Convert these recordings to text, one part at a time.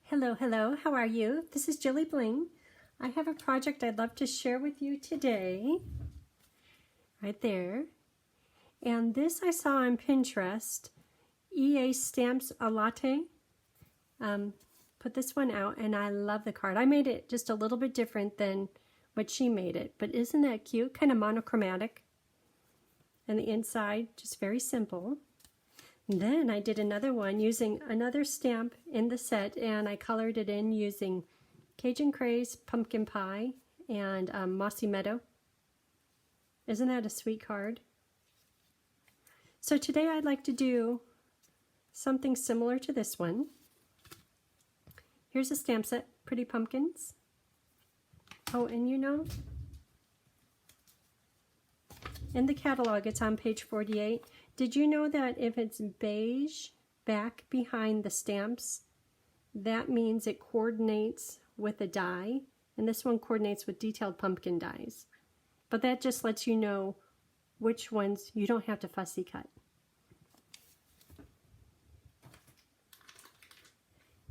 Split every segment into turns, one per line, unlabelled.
Hello, hello, how are you? This is JilliBling. I have a project I'd love to share with you today. Right there. And this I saw on Pinterest. AEStamps a Latte. Put this one out and I love the card. I made it just a little bit different than what she made it. But isn't that cute? Kind of monochromatic. And the inside, just very simple. And then I did another one using another stamp in the set, and I colored it in using Cajun Craze, Pumpkin Pie, and Mossy Meadow. Isn't that a sweet card? So today I'd like to do something similar to this one. Here's a stamp set, Pretty Pumpkins. Oh, and you know, in the catalog, it's on page 48. Did you know that if it's beige back behind the stamps, that means it coordinates with a die, and this one coordinates with detailed pumpkin dies. But that just lets you know which ones you don't have to fussy cut.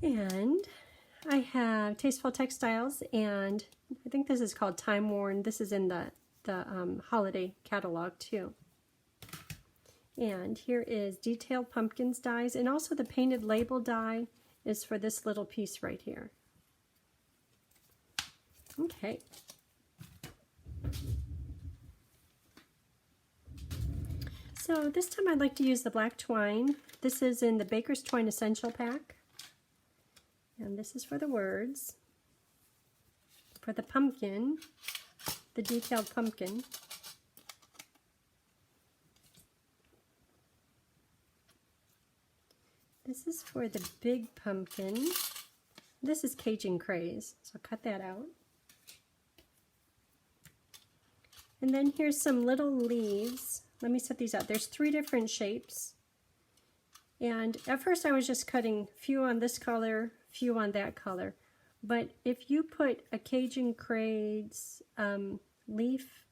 And I have Tasteful Textiles, and I think this is called Time Worn. This is in the holiday catalog too. And here is Detailed Pumpkins dies, and also the painted label die is for this little piece right here. Okay. So this time I'd like to use the black twine. This is in the Baker's Twine Essential Pack. And this is for the words. For the pumpkin, the detailed pumpkin. This is for the big pumpkin. This is Cajun Craze, so cut that out. And then here's some little leaves. Let me set these out. There's 3 different shapes. And at first I was just cutting few on this color, few on that color. But if you put a Cajun Craze leaf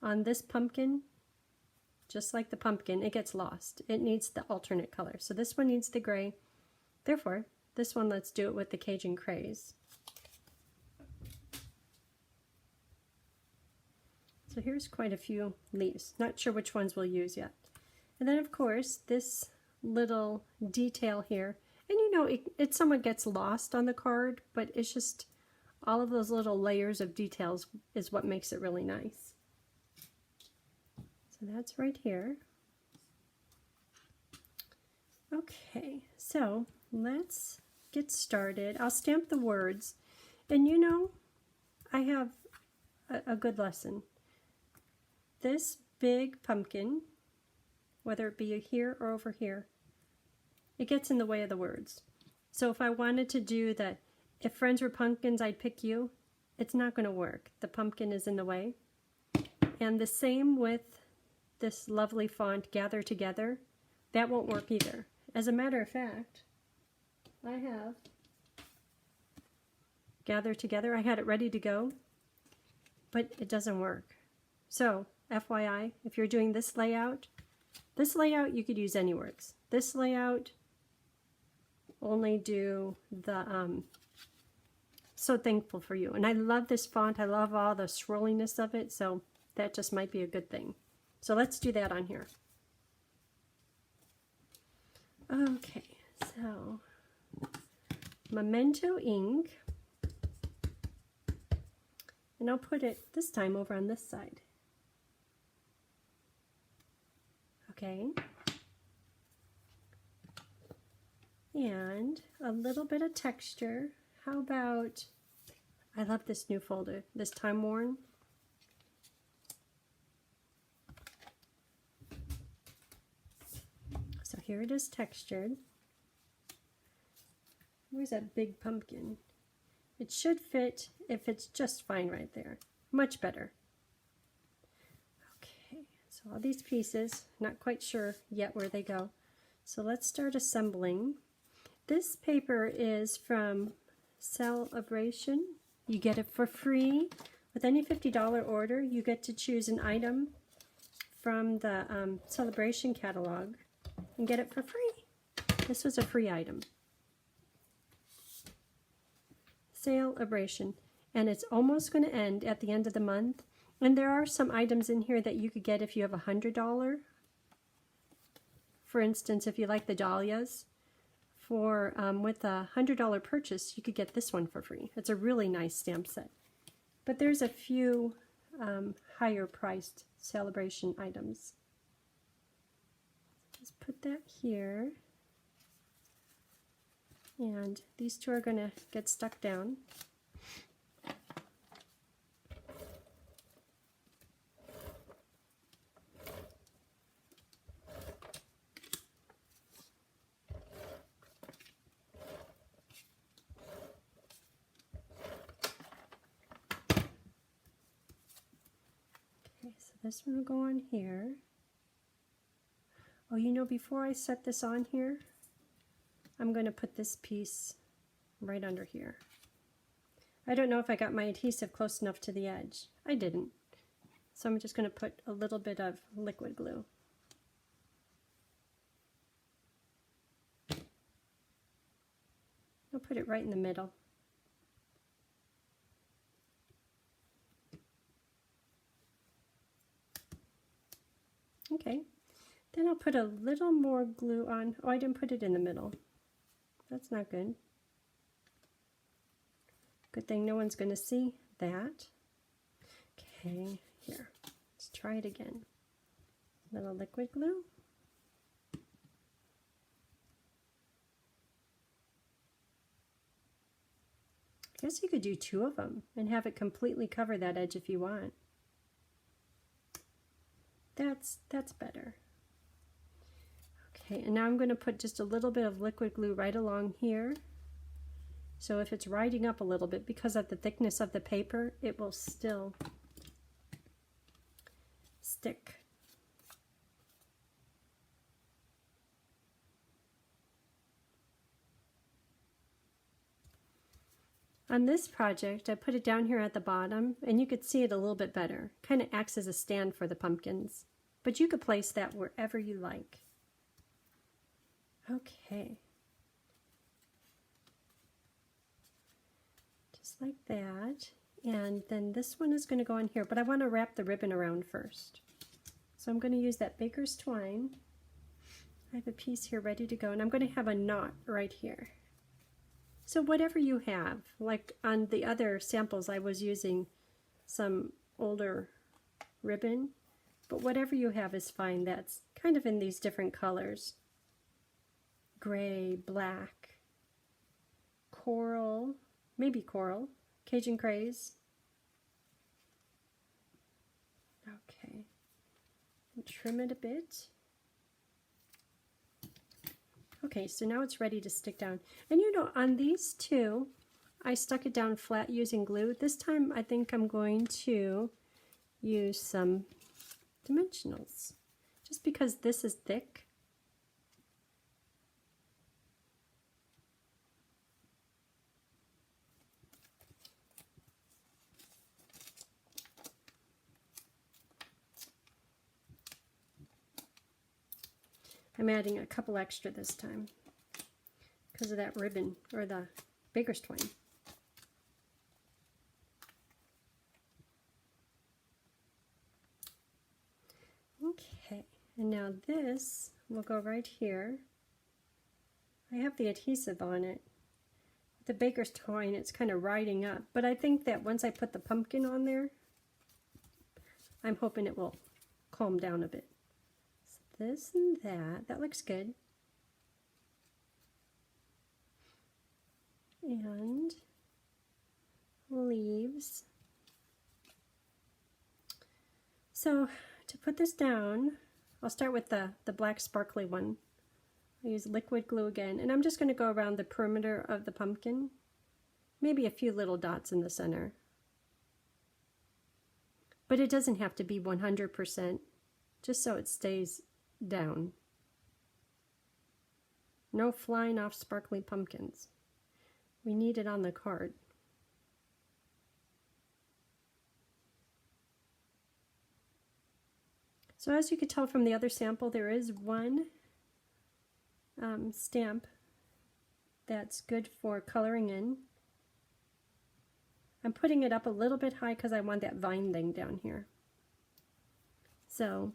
on this pumpkin, just like the pumpkin, it gets lost. It needs the alternate color. So this one needs the gray. Therefore, this one, let's do it with the Cajun Craze. So here's quite a few leaves. Not sure which ones we'll use yet. And then, of course, this little detail here. And you know, it somewhat gets lost on the card, but it's just all of those little layers of details is what makes it really nice. So that's right here. Okay, so let's get started. I'll stamp the words. And you know, I have a good lesson. This big pumpkin, whether it be here or over here, it gets in the way of the words. So if I wanted to do that, if friends were pumpkins, I'd pick you, it's not going to work. The pumpkin is in the way. And the same with this lovely font, Gather Together, that won't work either. As a matter of fact, I have Gather Together. I had it ready to go, but it doesn't work. So, FYI, if you're doing this layout you could use any words. This layout, only do the, So Thankful for You. And I love this font. I love all the swirliness of it, so that just might be a good thing. So let's do that on here. Okay, so Memento ink, and I'll put it this time over on this side. Okay, and a little bit of texture. How about, I love this new folder, this Time Worn. So here it is textured. Where's that big pumpkin? It should fit if it's just fine right there. Much better. Okay, so all these pieces, not quite sure yet where they go. So let's start assembling. This paper is from Celebration. You get it for free. With any $50 order, you get to choose an item from the Celebration catalog and get it for free. This was a free item. celebration, and it's almost going to end at the end of the month. And there are some items in here that you could get if you have $100. For instance, if you like the dahlias, with a $100 purchase, you could get this one for free. It's a really nice stamp set. But there's a few higher priced celebration items. Just put that here. And these two are going to get stuck down. Okay, so this one will go on here. Oh, you know, before I set this on here, I'm going to put this piece right under here. I don't know if I got my adhesive close enough to the edge. I didn't. So I'm just going to put a little bit of liquid glue. I'll put it right in the middle. Okay, then I'll put a little more glue on. Oh, I didn't put it in the middle. That's not good. Good thing no one's going to see that. Okay, here. Let's try it again. A little liquid glue. I guess you could do two of them and have it completely cover that edge if you want. That's better. Okay, and now I'm going to put just a little bit of liquid glue right along here. So if it's riding up a little bit, because of the thickness of the paper, it will still stick. On this project, I put it down here at the bottom, and you could see it a little bit better. Kind of acts as a stand for the pumpkins, but you could place that wherever you like. Okay. Just like that. And then this one is going to go on here, but I want to wrap the ribbon around first. So I'm going to use that baker's twine. I have a piece here ready to go, and I'm going to have a knot right here. So whatever you have, like on the other samples I was using some older ribbon, but whatever you have is fine. That's kind of in these different colors. Gray, black, coral, maybe coral, Cajun craze. Okay, and trim it a bit. Okay, so now it's ready to stick down. And you know, on these two, I stuck it down flat using glue. This time I think I'm going to use some dimensionals, just because this is thick. I'm adding a couple extra this time because of that ribbon, or the baker's twine. Okay, and now this will go right here. I have the adhesive on it. With the baker's twine, it's kind of riding up, but I think that once I put the pumpkin on there, I'm hoping it will calm down a bit. This and that looks good. And leaves. So to put this down, I'll start with the black sparkly one. I use liquid glue again, and I'm just going to go around the perimeter of the pumpkin, maybe a few little dots in the center. But it doesn't have to be 100%, just so it stays down. No flying off sparkly pumpkins. We need it on the card. So as you could tell from the other sample, there is one stamp that's good for coloring in. I'm putting it up a little bit high because I want that vine thing down here. So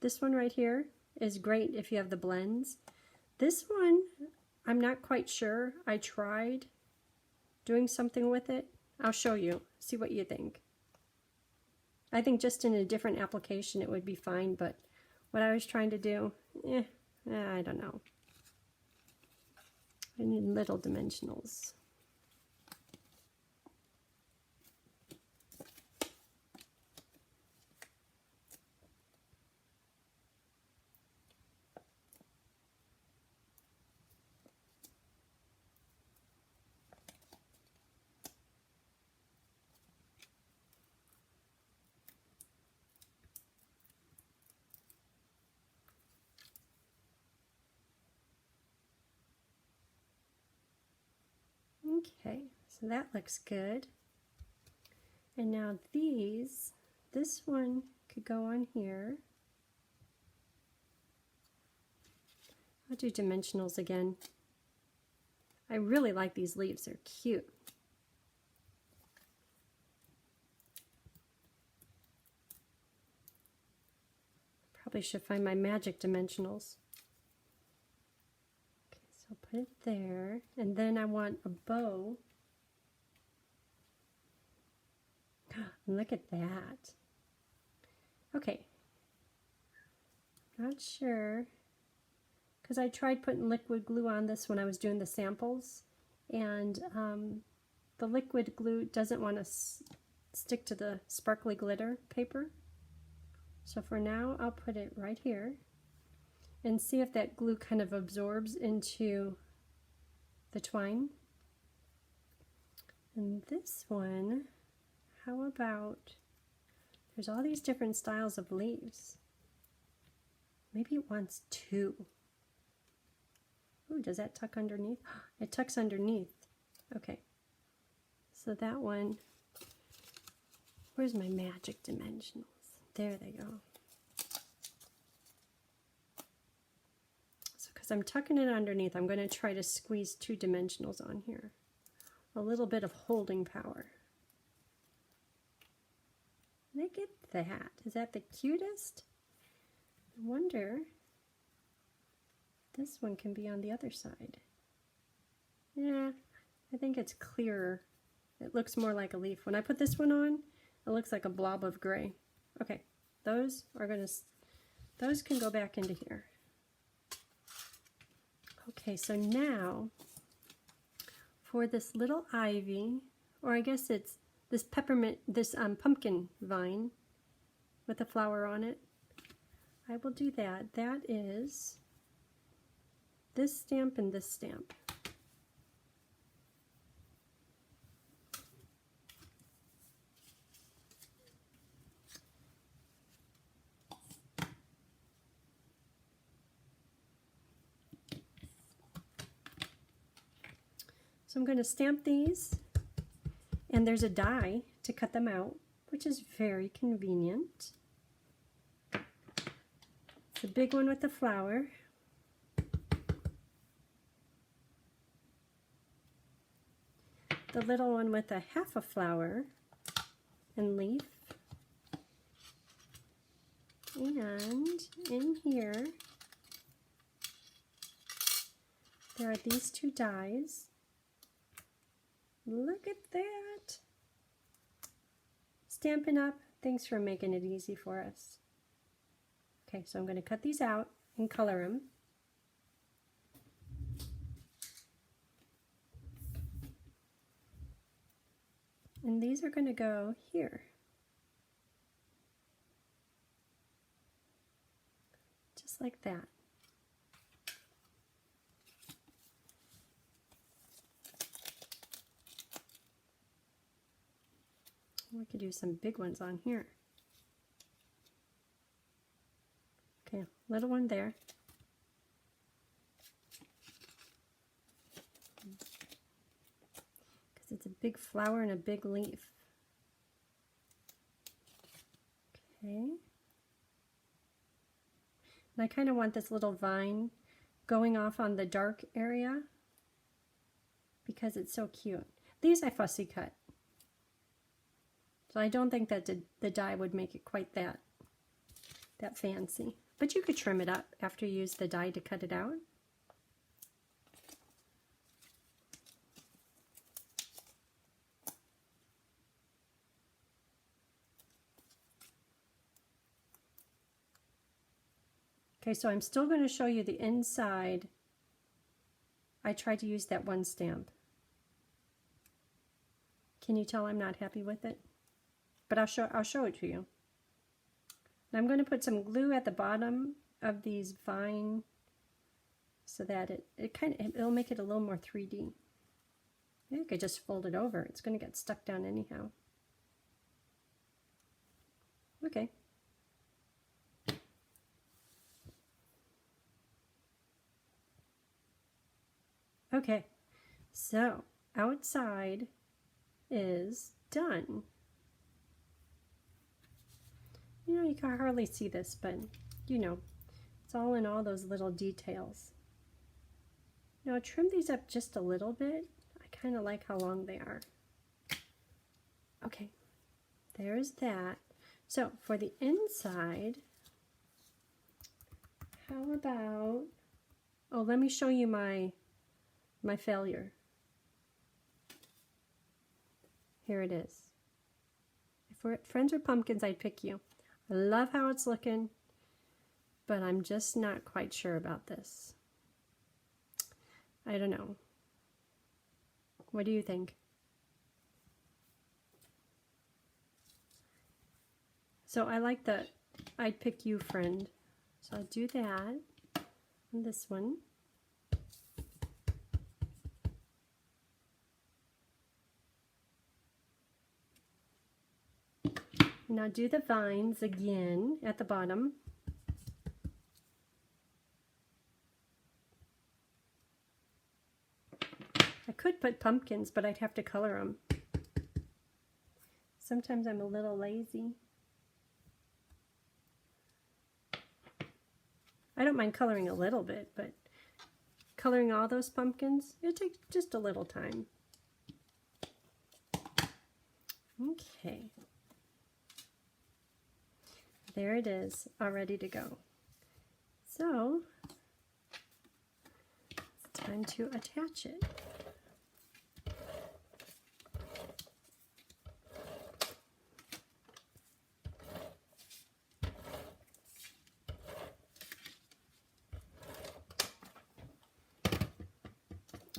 this one right here is great if you have the blends. This one, I'm not quite sure. I tried doing something with it. I'll show you, see what you think. I think just in a different application it would be fine, but what I was trying to do, I don't know. I need little dimensionals. Okay, so that looks good. And now this one could go on here. I'll do dimensionals again. I really like these leaves, they're cute. Probably should find my magic dimensionals. So put it there, and then I want a bow. Look at that. Okay. Not sure, because I tried putting liquid glue on this when I was doing the samples, and the liquid glue doesn't want to stick to the sparkly glitter paper. So for now, I'll put it right here and see if that glue kind of absorbs into the twine. And this one, how about, there's all these different styles of leaves. Maybe it wants two. Ooh, does that tuck underneath? It tucks underneath. Okay, so that one, where's my magic dimensionals? There they go. Because I'm tucking it underneath, I'm going to try to squeeze two dimensionals on here. A little bit of holding power. Look at that. Is that the cutest? I wonder if this one can be on the other side. Yeah, I think it's clearer. It looks more like a leaf. When I put this one on, it looks like a blob of gray. Okay, those can go back into here. Okay, so now for this little ivy, or I guess it's this peppermint, this pumpkin vine with a flower on it, I will do that. That is this stamp and this stamp. So I'm going to stamp these, and there's a die to cut them out, which is very convenient. It's a big one with the flower. The little one with a half a flower and leaf. And in here, there are these two dies. Look at that. Stampin' Up! Thanks for making it easy for us. Okay, so I'm going to cut these out and color them. And these are going to go here. Just like that. We could do some big ones on here. Okay, little one there. Because it's a big flower and a big leaf. Okay. And I kind of want this little vine going off on the dark area because it's so cute. These I fussy cut. So I don't think that the die would make it quite that fancy. But you could trim it up after you use the die to cut it out. Okay, so I'm still going to show you the inside. I tried to use that one stamp. Can you tell I'm not happy with it? But I'll show it to you. And I'm going to put some glue at the bottom of these vine so that it'll make it a little more 3D. Yeah, you could just fold it over. It's going to get stuck down anyhow. Okay. Okay, so outside is done. You know, you can hardly see this, but you know, it's all in all those little details. Now trim these up just a little bit. I kind of like how long they are. Okay, there's that. So for the inside, how about, oh, let me show you my failure. Here it is. If we're at Friends or Pumpkins, I'd pick you. I love how it's looking, but I'm just not quite sure about this. I don't know. What do you think? So I like the I'd pick you friend. So I'll do that on this one. Now do the vines again at the bottom. I could put pumpkins, but I'd have to color them. Sometimes I'm a little lazy. I don't mind coloring a little bit, but coloring all those pumpkins, it takes just a little time. Okay. There it is, all ready to go. So, it's time to attach it.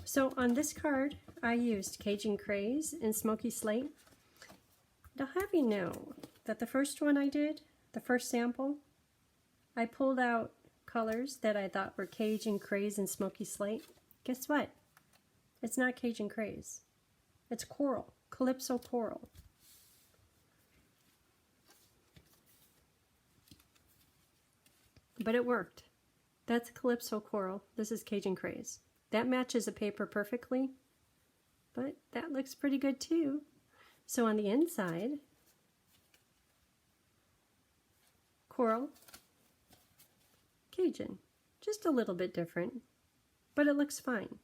So on this card, I used Cajun Craze and Smoky Slate. I'll have you know that the first one I did, the first sample, I pulled out colors that I thought were Cajun Craze and Smoky Slate. Guess what? It's not Cajun Craze. It's coral, Calypso Coral. But it worked. That's Calypso Coral. This is Cajun Craze. That matches the paper perfectly, but that looks pretty good too. So on the inside, Coral, Cajun, just a little bit different, but it looks fine.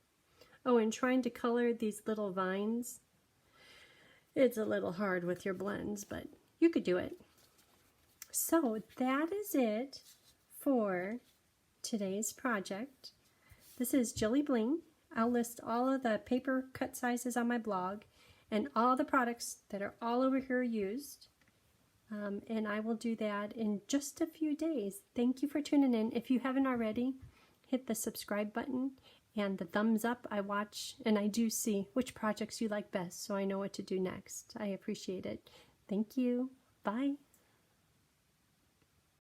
Oh, and trying to color these little vines, it's a little hard with your blends, but you could do it. So that is it for today's project. This is JilliBling. I'll list all of the paper cut sizes on my blog and all the products that are all over here used. And I will do that in just a few days. Thank you for tuning in. If you haven't already, hit the subscribe button and the thumbs up. I watch and I do see which projects you like best, so I know what to do next. I appreciate it. Thank you. Bye.